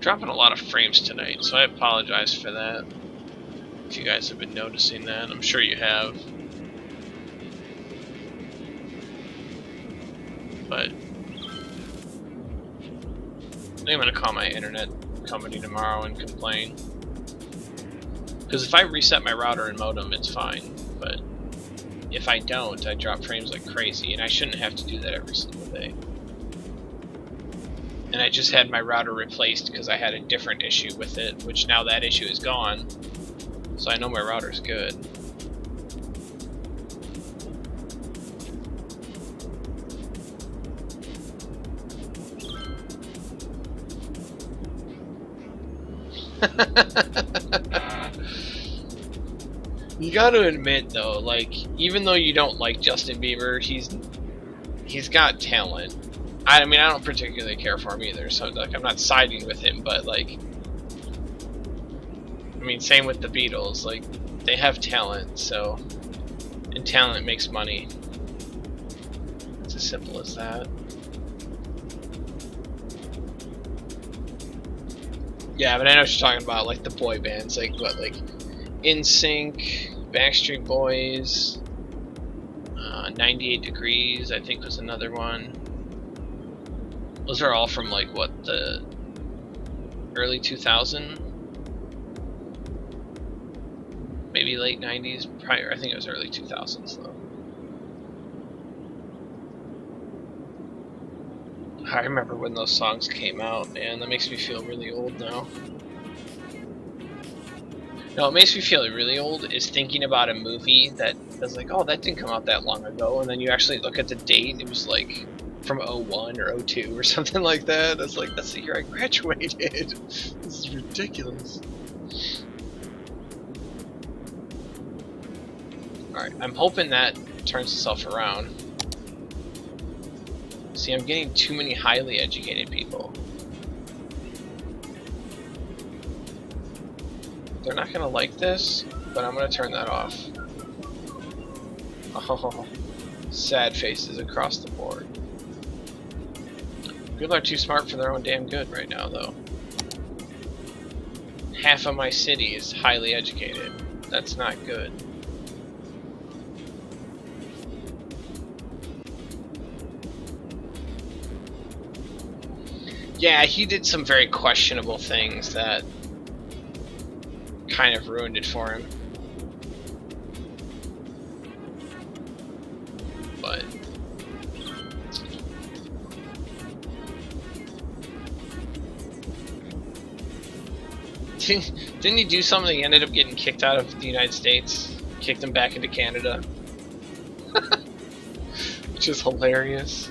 dropping a lot of frames tonight, so I apologize for that. If you guys have been noticing that, I'm sure you have. But I'm gonna call my internet company tomorrow and complain. Because if I reset my router and modem, it's fine. But if I don't, I drop frames like crazy, and I shouldn't have to do that every single day. And I just had my router replaced because I had a different issue with it, which now that issue is gone. So I know my router's good. You gotta admit though, like, even though you don't like Justin Bieber, he's got talent. I mean, I don't particularly care for him either, so like I'm not siding with him, but like, I mean, same with the Beatles, like, they have talent, so, and talent makes money. It's as simple as that. Yeah, but I know what you're talking about, like the boy bands, like what, like NSYNC, Backstreet Boys, 98 Degrees, I think was another one. Those are all from like what, the early 2000s, maybe late 90s. Prior, I think it was early 2000s though. I remember when those songs came out, man. That makes me feel really old now. No, what makes me feel really old is thinking about a movie that was like, oh, that didn't come out that long ago, and then you actually look at the date, and it was like from 01 or 02 or something like that. It's like, that's the year I graduated. This is ridiculous. Alright, I'm hoping that turns itself around. See, I'm getting too many highly educated people. They're not gonna like this, but I'm gonna turn that off. Oh, sad faces across the board. People are too smart for their own damn good right now, though. Half of my city is highly educated. That's not good. Yeah, he did some very questionable things that kind of ruined it for him. But didn't he do something? He ended up getting kicked out of the United States, kicked him back into Canada, which is hilarious.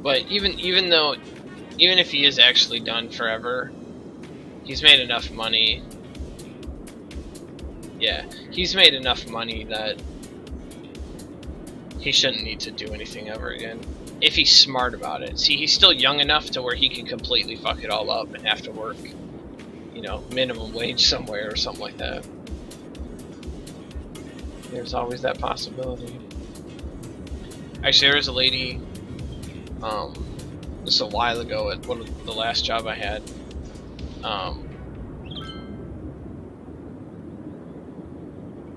But even if he is actually done forever, he's made enough money. Yeah, he's made enough money that he shouldn't need to do anything ever again. If he's smart about it. See, he's still young enough to where he can completely fuck it all up and have to work, you know, minimum wage somewhere or something like that. There's always that possibility. Actually, there was a lady, just a while ago at one of the last job I had,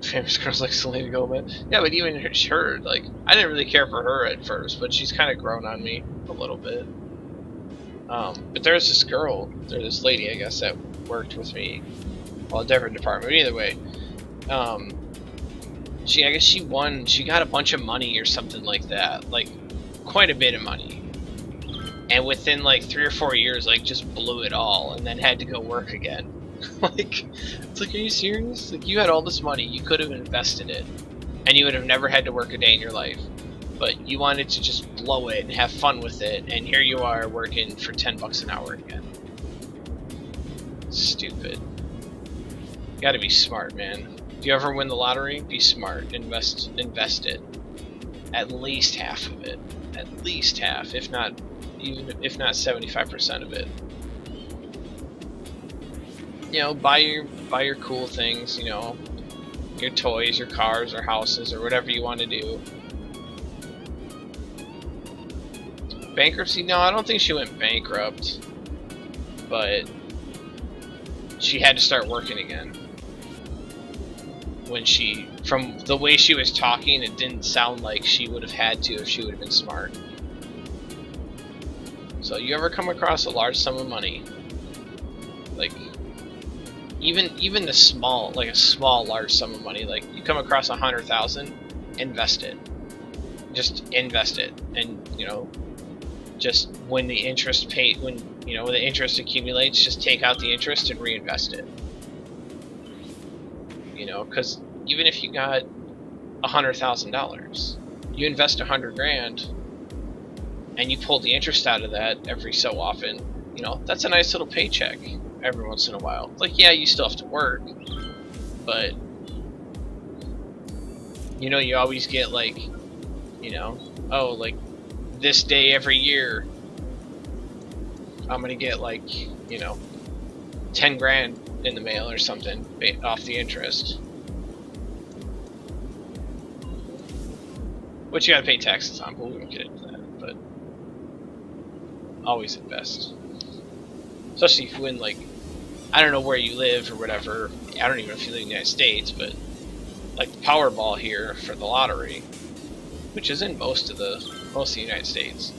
famous girls like Selena Gomez. Yeah, but even her, like, I didn't really care for her at first, but she's kind of grown on me a little bit. But there's this girl, there's this lady, I guess, that worked with me, well, a different department, but either way, I guess she got a bunch of money or something like that, like, quite a bit of money. And within like 3 or 4 years, like, just blew it all, and then had to go work again. Like, it's like, are you serious? Like, you had all this money, you could have invested it, and you would have never had to work a day in your life. But you wanted to just blow it and have fun with it, and here you are working for $10 an hour again. Stupid. You gotta be smart, man. If you ever win the lottery, be smart. Invest it. At least half of it. At least half, if not 75% of it. You know, buy your cool things, you know, your toys, your cars, or houses, or whatever you want to do. Bankruptcy? No, I don't think she went bankrupt, but she had to start working again. When she, from the way she was talking, it didn't sound like she would have had to if she would have been smart. So you ever come across a large sum of money, like even the small, like a small large sum of money, like you come across 100,000, invest it. Just invest it, and you know, just when the interest when the interest accumulates, just take out the interest and reinvest it. You know, because even if you got $100,000, you invest 100 grand, and you pull the interest out of that every so often. You know, that's a nice little paycheck every once in a while. Like, yeah, you still have to work, but you know, you always get like, you know, oh, like this day every year, I'm gonna get like, you know, 10 grand in the mail or something off the interest, which you gotta pay taxes on, but we won't get into that. But always invest, especially if you win, like, I don't know where you live or whatever. I don't even know if you live in the United States, but like the Powerball here for the lottery, which is in most of the United States,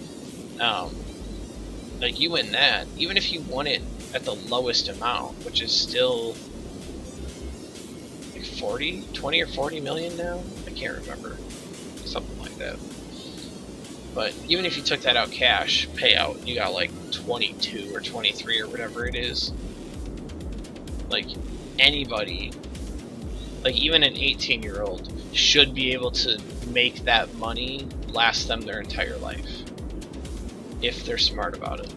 like you win that, even if you won it at the lowest amount, which is still like 20 or 40 million now, I can't remember, something like that. But even if you took that out cash payout, you got like 22 or 23 or whatever it is. Like anybody, like even an 18-year-old should be able to make that money last them their entire life if they're smart about it,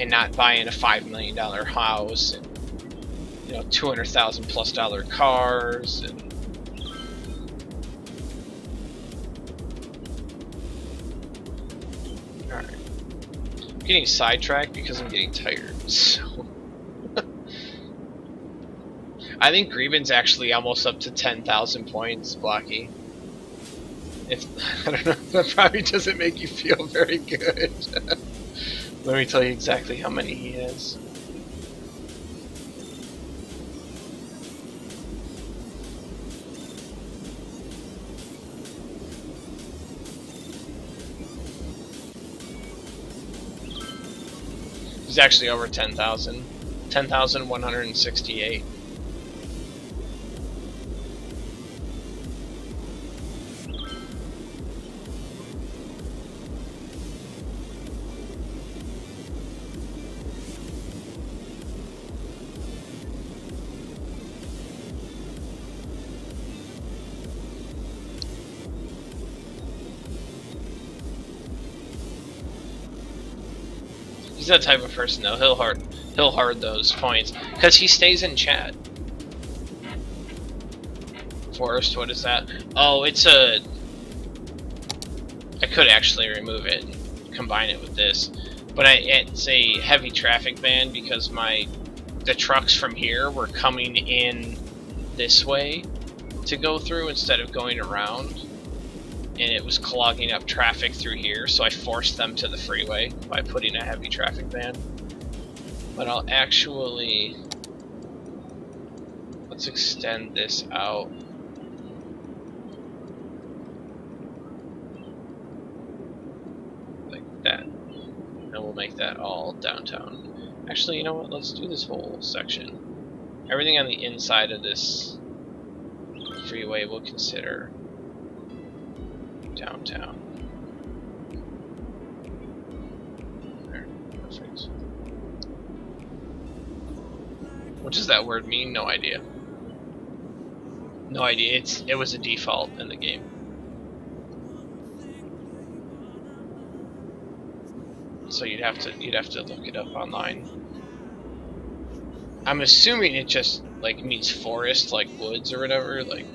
and not buying a $5 million house and, you know, $200,000+ cars and alright. I'm getting sidetracked because I'm getting tired, so I think Greben's actually almost up to 10,000 points, Blocky. I don't know, that probably doesn't make you feel very good. Let me tell you exactly how many he has. He's actually over 10,000. 10,168. He's that type of person, though. He'll hoard those points because he stays in chat. Forest, what is that? Oh, it's a. I could actually remove it and combine it with this, but it's a heavy traffic ban because the trucks from here were coming in this way to go through instead of going around. And it was clogging up traffic through here, so I forced them to the freeway by putting a heavy traffic ban. But I'll actually, let's extend this out. Like that. And we'll make that all downtown. Actually, you know what, let's do this whole section. Everything on the inside of this freeway we'll consider downtown. There, perfect. What does that word mean? No idea. No idea. It was a default in the game. So you'd have to look it up online. I'm assuming it just like means forest, like woods or whatever, like.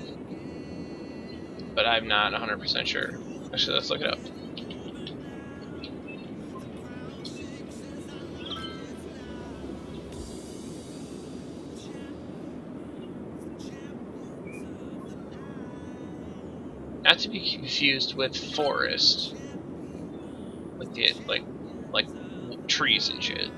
But I'm not 100% sure. Actually, let's look it up. Not to be confused with forest. Like the like trees and shit.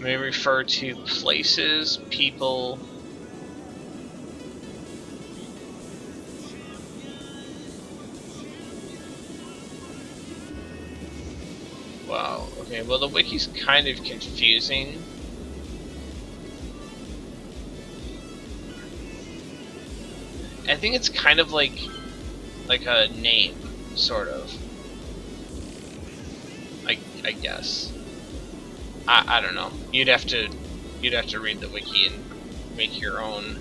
May refer to places, people. Wow, okay, well the wiki's kind of confusing. I think it's kind of like a name, sort of. I guess. I don't know. You'd have to read the wiki and make your own.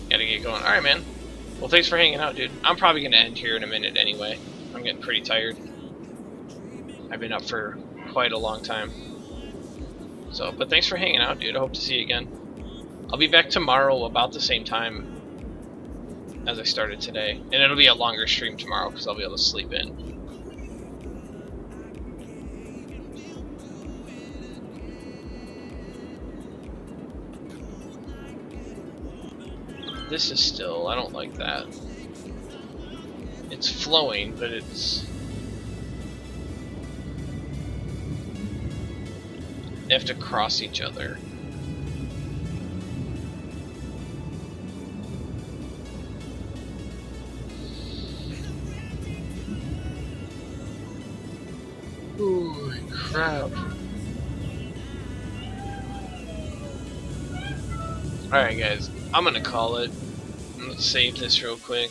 Gotta get going. Alright, man. Well, thanks for hanging out, dude. I'm probably gonna end here in a minute anyway. I'm getting pretty tired. I've been up for quite a long time. So, but thanks for hanging out, dude. I hope to see you again. I'll be back tomorrow about the same time as I started today. And it'll be a longer stream tomorrow because I'll be able to sleep in. This is still, I don't like that. It's flowing, but it's... They have to cross each other. Holy crap. Alright guys, I'm gonna call it. Let's save this real quick.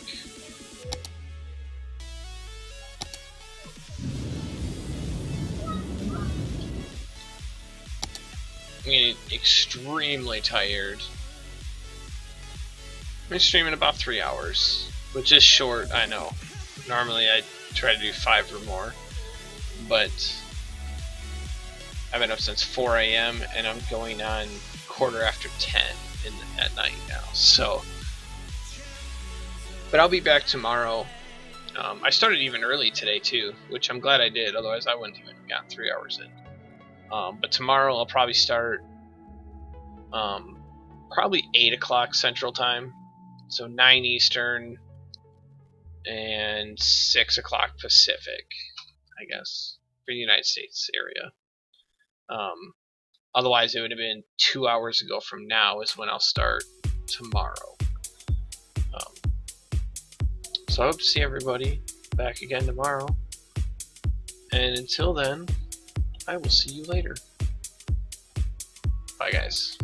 I'm getting extremely tired. I've been streaming about 3 hours, which is short, I know. Normally I try to do 5 or more, but I've been up since 4 AM and I'm going on 10:15 at night now, so. But I'll be back tomorrow. I started even early today too, which I'm glad I did, otherwise I wouldn't even have gotten 3 hours in. But tomorrow I'll probably start probably 8 o'clock Central Time, so 9 Eastern and 6 o'clock Pacific, I guess, for the United States area. Otherwise it would have been 2 hours ago from now is when I'll start tomorrow. So I hope to see everybody back again tomorrow. And until then, I will see you later. Bye guys.